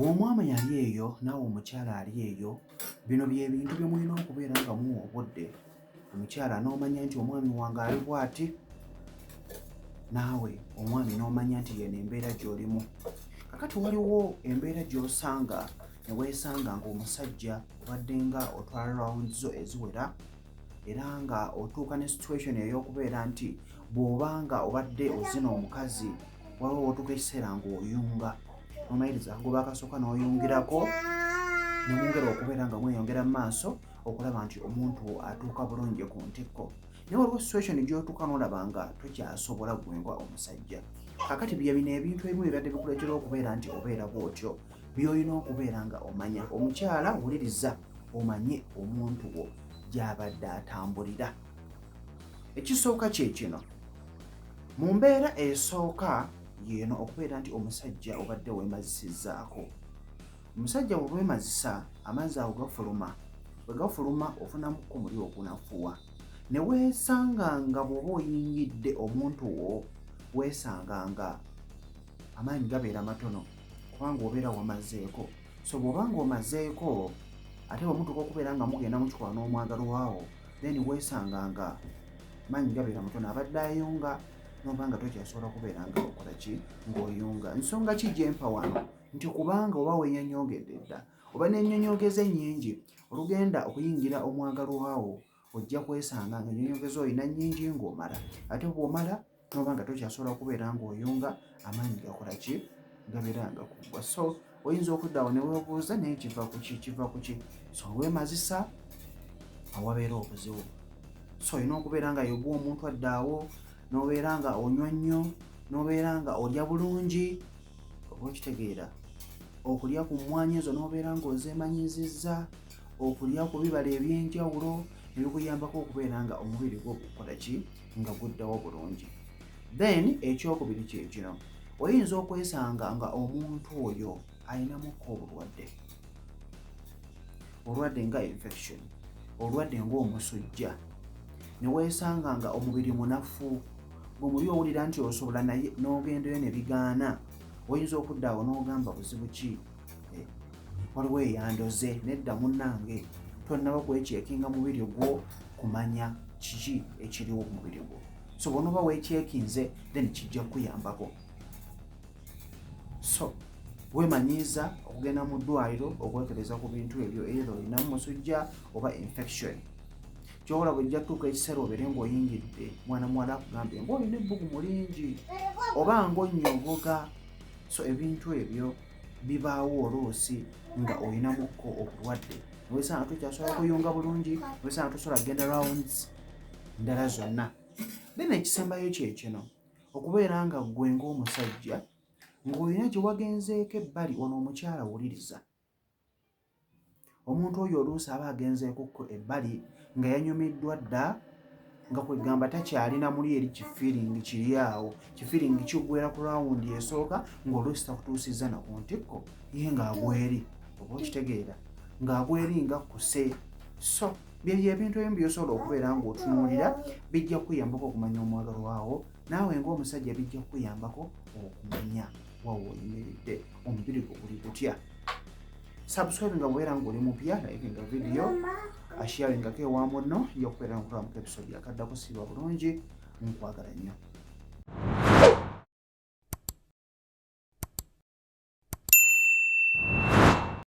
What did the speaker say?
Bw'omwami yali eyo naawe omukyala ali eyo, bino bye bintu bye mulina okubeera nga muwa obudde. Omukyala n'omanya nti omwami wange ali bw'ati, naawe omwami n'omanya nti yeno embeera gy'olimu. Kakati waliwo embeera gy'osanga ne weesanga ng'omusajja obadde nga otwala rounds zo eziwera era nga otuuka ne situation ey'okubeera nti bw'obanga obadde ozina omukazi waliwo otuuka ekiseera ng'oyunga. Nomayiriza akagoba akasooka n'oyungirako ne mwongera okubeera nga mweyongera mu maaso okulaba nti omuntu atuuka bulungi ku ntikko. Naye waliwo situation gy'otuuka n'olaba nga tokyasobola gwengwa omusajja. Kakati bye bino ebintu ebimu ebibadde bikuleetera okubeera nti obeera bw'otyo by'olina okubeera nga omanya. Omukyala wuliriza omanye omuntu wo gy'abadde atambulira. Ekisooka kye kino. Mu mbeera esooka yeno okubeera nti omusajja obadde weemazisizzaako. Omusajja bwe weemazisa amazzi ago gafuluma. Bwe gafuluma ofunamuko muli ogunafuwa. Ne weesanga nga bw'oba oyingidde omuntu wo weesanga nga amaanyi gabeera matono kubanga obeera wamazeeko. So bw'oba ng'omazeeko ate bwemutuuka okubeera nga mugenda mukikola n'omwagalwawo then weesanga nga amaanyi gabeera matono abadde ayunga n'oba nga tokyasobola kubeera nga okola ki ng'oyunga. Nsonga ki gyempa wano nti kubanga oba weenyonyoogedde dda oba n'ennyonyoogeza ennyingi olugenda okuyingira omwagalwawo ojja kwesanga nga ennyonyoogeza oyina nnyingi ng'omala ate bw'omala n'oba nga tokyasobola kubeera ng'oyunga amaanyi gakola ki gabeera nga kuggwa. So oyinza okuddawo ne weebuuza naye kiva ku ki so weemazisa awabeera obuzibu. So olina okubeera nga yogwa omuntu addaawo n'obeera nga onywa nnyo n'obeera nga olya bulungi oba okitegeera. Okulya ku mmwanyi ezo n'obeera ng'ozeemanyizizza, okulya ku bibala eby'enjawulo ebikuyambako okubeera nga omubiri gwo gukola ki nga guddawo bulungi. Then ekyokubiri kye kino. Oyinza okwesanga nga omuntu oyo ayinamukko obulwadde nga infection, obulwadde ng'omusujja, ne weesanga nga omubiri munafu, ng'omuli owulira nti osobola naye n'ogendayo ne bigaana. Oyinza okuddaawo n'ogamba buzibu ki, waliwo eyandoze nedda munnange tonnaba kwekyekinga mubiri gwo kumanya kiki ekiriwo ku mubiri gwo. So bw'onooba weekyekinze then kijja kukuyambako. So weemanyiiza okugenda mu ddwaliro okwekebeza ku bintu ebyo era olinamu musujja oba infection. Kyobola bw'ejja tuuka ekiseera obeere ng'oyingidde mwana muwala akugambye ng'olina ebbugumu lingi oba ng'onnyogoga. So ebintu ebyo bibaawo oluusi nga olinamukko obulwadde. Weesanga tokyasobola kuyunga bulungi, weesanga tosobola kugenda rounds ndala zonna. Then ekisembayo kye kino okubeera nga ggwe ng'omusajja ng'olina gye wagenzeeko ebbali. Ono omukyala wuliriza. Omuntu oyo oluusi aba agenzeeko ebbali nga yanyumiddwa dda nga kwegamba takyalina muli eri kifiiringi kiri awo. Kifiiringi kiggwera ku rawundi esooka ng'oluusi takutuusizza na ku ntikko ye ng'agweri oba okitegeera ng'agweri nga kkuse. So bye ebintu ebimu by'osobola okubeera ng'otunuulira bijja kukuyambako okumanya omwagalwawo. Naawe ng'omusajja bijja kukuyambako okumanya wawe oyimiridde omubiri gwo guli gutya. Subscribe nga bwera ng'oli mupya, likinga video, sharingako ewa munno, y'okubeera nkulamuka episode yakaddako. Siba bulungi, nkwagala nnyo.